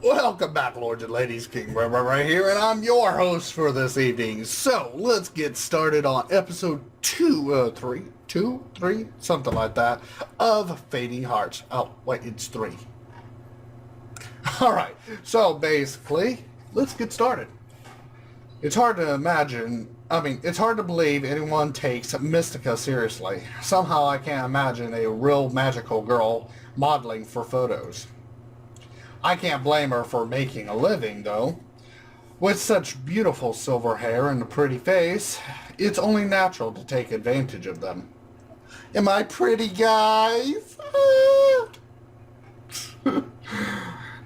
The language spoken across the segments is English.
Welcome back, lords and ladies. KingRayRay here, and I'm your host for this evening. So, let's get started on episode 3, something like that, of Fading Hearts. Oh, wait, it's 3. Alright, so basically, let's get started. It's hard to it's hard to believe anyone takes Mystica seriously. Somehow I can't imagine a real magical girl modeling for photos. I can't blame her for making a living, though. With such beautiful silver hair and a pretty face, it's only natural to take advantage of them. Am I pretty, guys?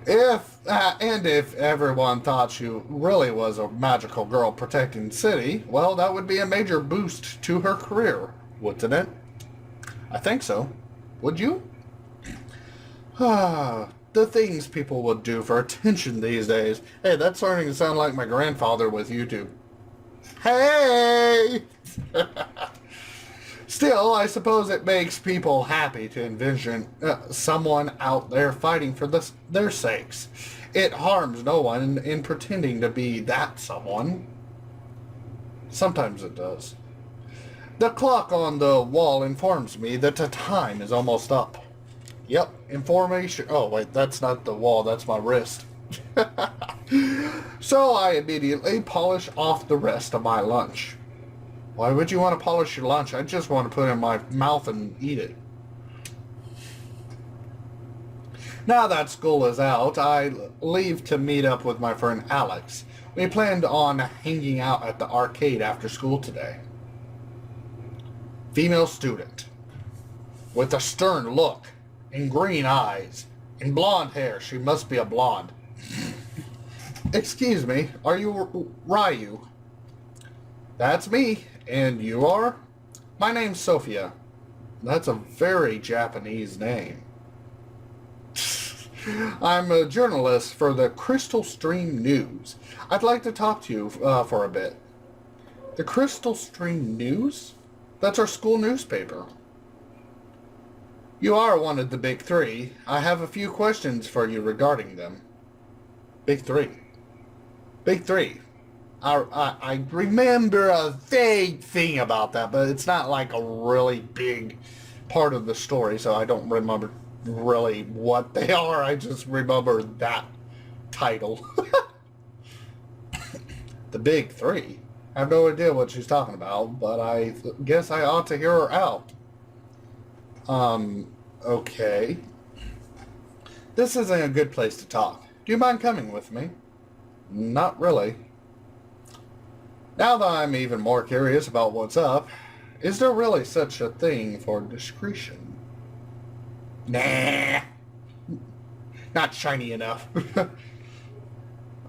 If everyone thought she really was a magical girl protecting the city, well, that would be a major boost to her career, wouldn't it? I think so. Would you? The things people would do for attention these days. Hey, that's starting to sound like my grandfather with YouTube. Hey! Still, I suppose it makes people happy to envision someone out there fighting for their sakes. It harms no one in pretending to be that someone. Sometimes it does. The clock on the wall informs me that the time is almost up. Yep, information. Oh, wait, that's not the wall, that's my wrist. So I immediately polish off the rest of my lunch. Why would you want to polish your lunch? I just want to put it in my mouth and eat it. Now that school is out, I leave to meet up with my friend Alex. We planned on hanging out at the arcade after school today. Female student. With a stern look. And green eyes, and blonde hair. She must be a blonde. Excuse me, are you Ryu? That's me, and you are? My name's Sophia. That's a very Japanese name. I'm a journalist for the Crystal Stream News. I'd like to talk to you for a bit. The Crystal Stream News? That's our school newspaper. You are one of the big three. I have a few questions for you regarding them. Big three. Big three. I remember a vague thing about that, but it's not like a really big part of the story, so I don't remember really what they are. I just remember that title. The big three. I have no idea what she's talking about, but I guess I ought to hear her out. Okay. This isn't a good place to talk. Do you mind coming with me? Not really. Now that I'm even more curious about what's up, is there really such a thing for discretion? Nah. Not shiny enough.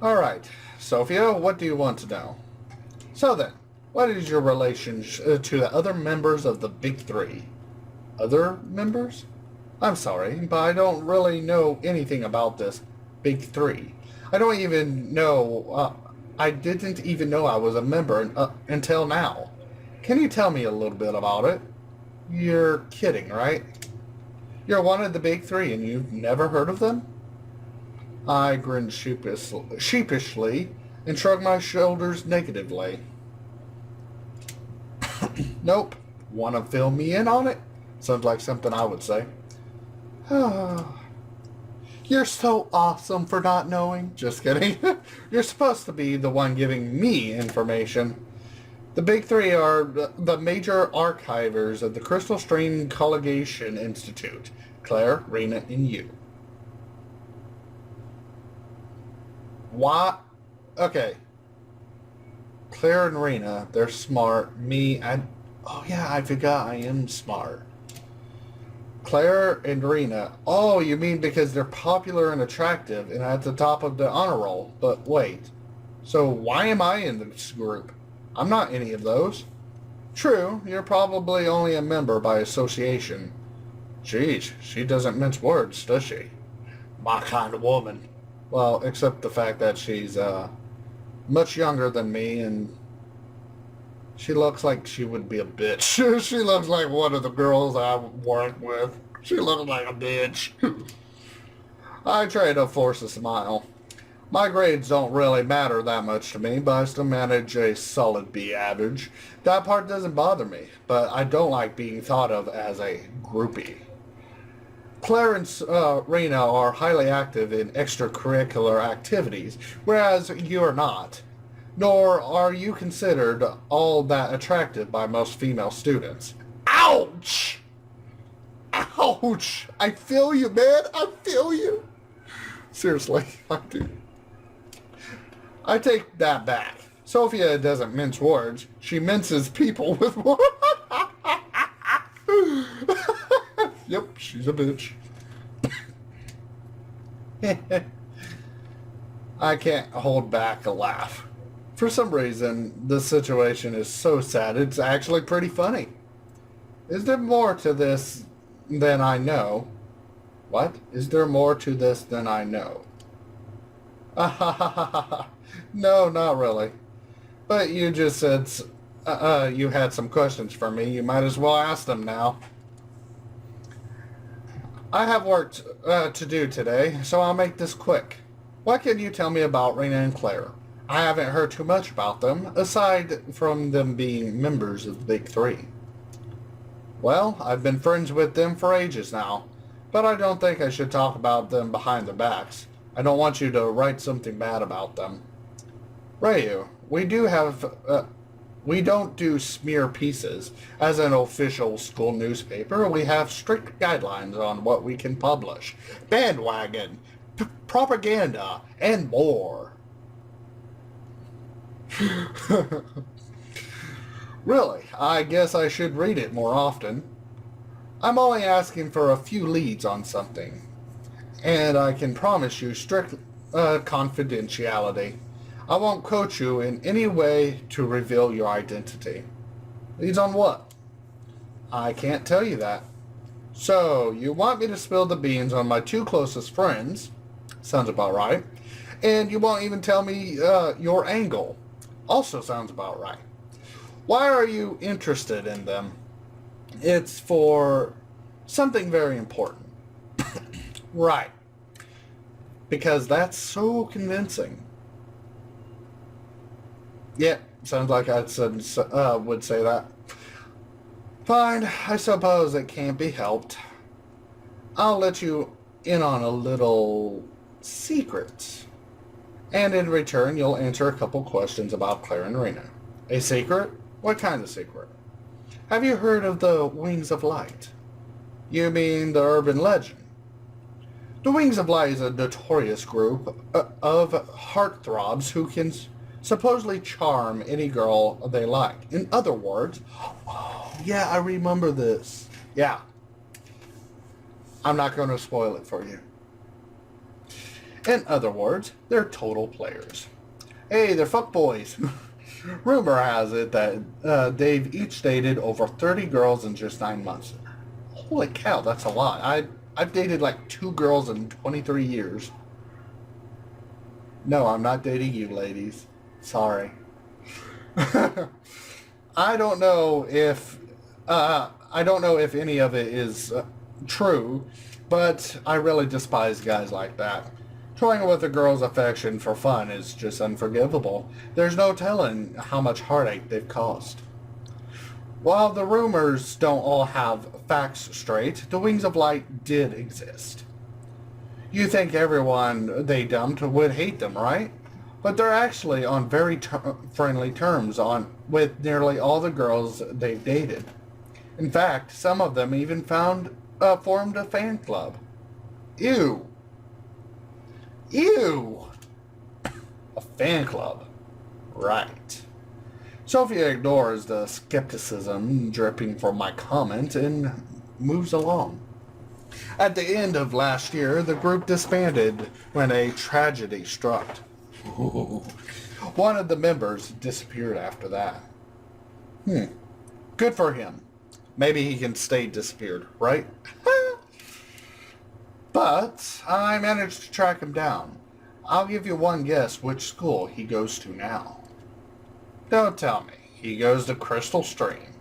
Alright, Sophia, what do you want to know? So then, what is your relation to the other members of the Big Three? Other members? I'm sorry, but I don't really know anything about this Big Three. I don't even know, I didn't even know I was a member until now. Can you tell me a little bit about it? You're kidding, right? You're one of the Big Three and you've never heard of them? I grinned sheepishly and shrugged my shoulders negatively. Nope. Want to fill me in on it? Sounds like something I would say. You're so awesome for not knowing. Just kidding. You're supposed to be the one giving me information. The Big Three are the major archivers of the Crystal Stream Collegation Institute. Claire, Rena, and you. What? Okay. Claire and Rena, they're smart. Me, oh yeah, I forgot I am smart. Claire and Rena. Oh, you mean because they're popular and attractive and at the top of the honor roll. But wait. So why am I in this group? I'm not any of those. True, you're probably only a member by association. Geez, she doesn't mince words, does she? My kind of woman. Well, except the fact that she's much younger than me and she looks like she would be a bitch. She looks like one of the girls I work with. She looks like a bitch. I try to force a smile. My grades don't really matter that much to me, but I still manage a solid B average. That part doesn't bother me, but I don't like being thought of as a groupie. Claire and Rena are highly active in extracurricular activities, whereas you are not. Nor are you considered all that attractive by most female students. Ouch! Ouch! I feel you, man. I feel you. Seriously, I do. I take that back. Sophia doesn't mince words. She minces people with words. Yep, she's a bitch. I can't hold back a laugh. For some reason, the situation is so sad, it's actually pretty funny. Is there more to this than I know? What? Is there more to this than I know? No, not really. But you just said you had some questions for me. You might as well ask them now. I have work to do today, so I'll make this quick. What can you tell me about Rena and Claire? I haven't heard too much about them, aside from them being members of the Big Three. Well, I've been friends with them for ages now, but I don't think I should talk about them behind their backs. I don't want you to write something bad about them. Rayu, we don't do smear pieces. As an official school newspaper, we have strict guidelines on what we can publish. Bandwagon, propaganda, and more. Really, I guess I should read it more often. I'm only asking for a few leads on something, and I can promise you strict confidentiality. I won't coach you in any way to reveal your identity. Leads on what? I can't tell you that. So, you want me to spill the beans on my two closest friends? Sounds about right. And you won't even tell me your angle? Also sounds about right. Why are you interested in them? It's for something very important. Right. Because that's so convincing. Yeah, sounds like I would say that. Fine, I suppose it can't be helped. I'll let you in on a little secret. And in return, you'll answer a couple questions about Claire and Rena. A secret? What kind of secret? Have you heard of the Wings of Light? You mean the urban legend? The Wings of Light is a notorious group of heartthrobs who can supposedly charm any girl they like. In other words, oh, yeah, I remember this. Yeah. I'm not going to spoil it for you. In other words, they're total players. Hey, they're fuckboys. Rumor has it that they've each dated over 30 girls in just 9 months. Holy cow, that's a lot. I've dated like 2 girls in 23 years. No, I'm not dating you, ladies. Sorry. I don't know if any of it is true, but I really despise guys like that. Toying with a girl's affection for fun is just unforgivable. There's no telling how much heartache they've caused. While the rumors don't all have facts straight, the Wings of Light did exist. You think everyone they dumped would hate them, right? But they're actually on very friendly terms with nearly all the girls they've dated. In fact, some of them even formed a fan club. Ew. Ew! A fan club. Right. Sophia ignores the skepticism dripping from my comment and moves along. At the end of last year, the group disbanded when a tragedy struck. Ooh. One of the members disappeared after that. Good for him. Maybe he can stay disappeared, right? But I managed to track him down. I'll give you one guess which school he goes to now. Don't tell me. He goes to Crystal Stream.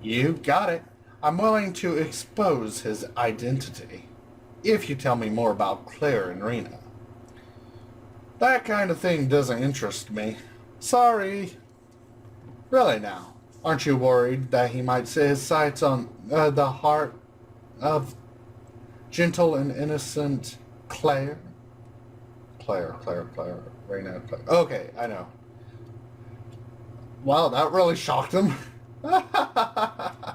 You got it. I'm willing to expose his identity if you tell me more about Claire and Rena. That kind of thing doesn't interest me. Sorry. Really now, aren't you worried that he might set his sights on the heart of gentle and innocent Claire? Claire, Raina, Claire. Okay, I know. Wow, that really shocked him. I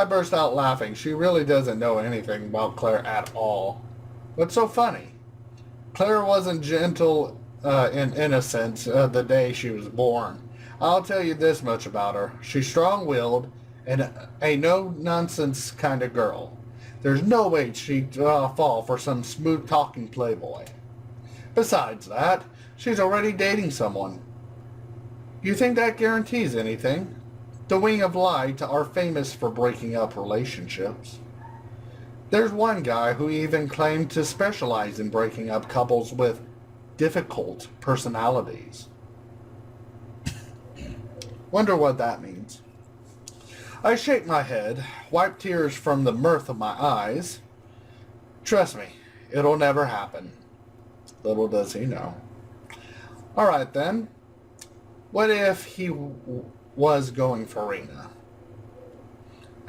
burst out laughing. She really doesn't know anything about Claire at all. What's so funny? Claire wasn't gentle and innocent the day she was born. I'll tell you this much about her. She's strong-willed and a no-nonsense kind of girl. There's no way she'd fall for some smooth-talking playboy. Besides that, she's already dating someone. You think that guarantees anything? The Wing of Light are famous for breaking up relationships. There's one guy who even claimed to specialize in breaking up couples with difficult personalities. Wonder what that means. I shake my head, wipe tears from the mirth of my eyes. Trust me, it'll never happen. Little does he know. All right then. What if he was going for Raina?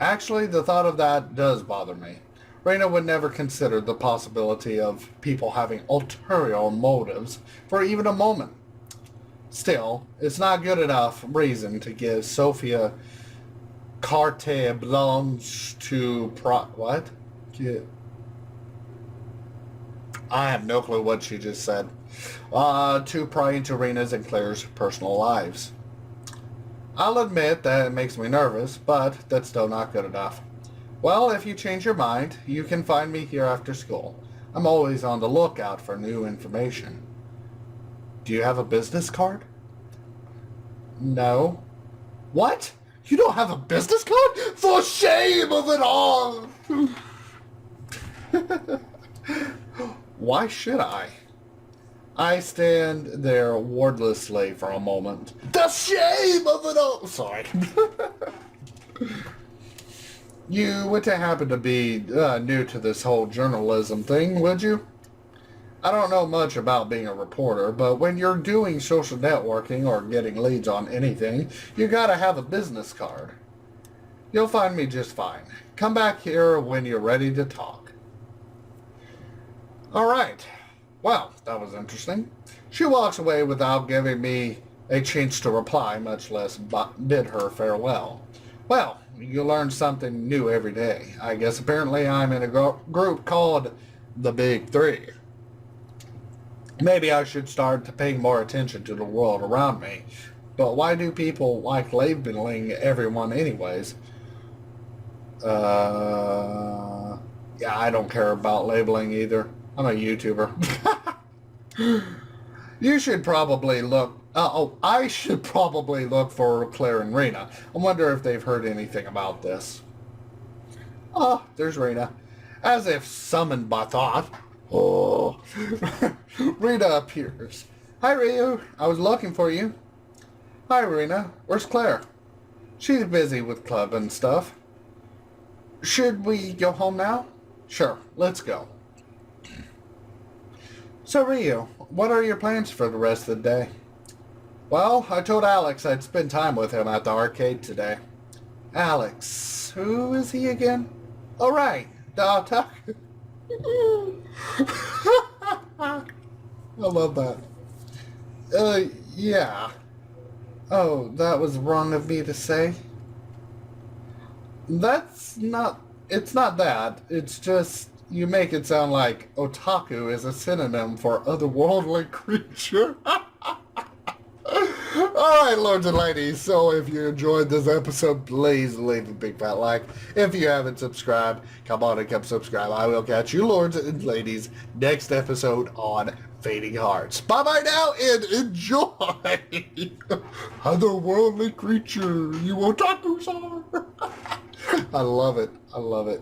Actually, the thought of that does bother me. Raina would never consider the possibility of people having ulterior motives for even a moment. Still, it's not good enough reason to give Sophia carte blanche to what? I have no clue what she just said. To pry into Raina's and Claire's personal lives. I'll admit that it makes me nervous, but that's still not good enough. Well, if you change your mind, you can find me here after school. I'm always on the lookout for new information. Do you have a business card? No. What? You don't have a business card? For shame of it all! Why should I? I stand there wordlessly for a moment. The shame of it all! Sorry. You wouldn't happen to be new to this whole journalism thing, would you? I don't know much about being a reporter, but when you're doing social networking or getting leads on anything, you gotta have a business card. You'll find me just fine. Come back here when you're ready to talk. Alright. Well, that was interesting. She walks away without giving me a chance to reply, much less bid her farewell. Well, you learn something new every day. I guess apparently I'm in a group called the Big Three. Maybe I should start to pay more attention to the world around me. But why do people like labeling everyone anyways? Yeah, I don't care about labeling either. I'm a YouTuber. You should probably look... I should probably look for Claire and Raina. I wonder if they've heard anything about this. Oh, there's Raina. As if summoned by thought. Oh. Rita appears. Hi, Ryu. I was looking for you. Hi, Raina. Where's Claire? She's busy with club and stuff. Should we go home now? Sure, let's go. So, Ryu, what are your plans for the rest of the day? Well, I told Alex I'd spend time with him at the arcade today. Alex, who is he again? Oh, right, the otaku. I love that. Yeah. Oh, that was wrong of me to say. It's not that. It's just, you make it sound like otaku is a synonym for otherworldly creature. Alright, lords and ladies, so if you enjoyed this episode, please leave a big fat like. If you haven't subscribed, come on and come subscribe. I will catch you, lords and ladies, next episode on Fading Hearts. Bye-bye now, and enjoy! Otherworldly creature, you otakus are! I love it. I love it.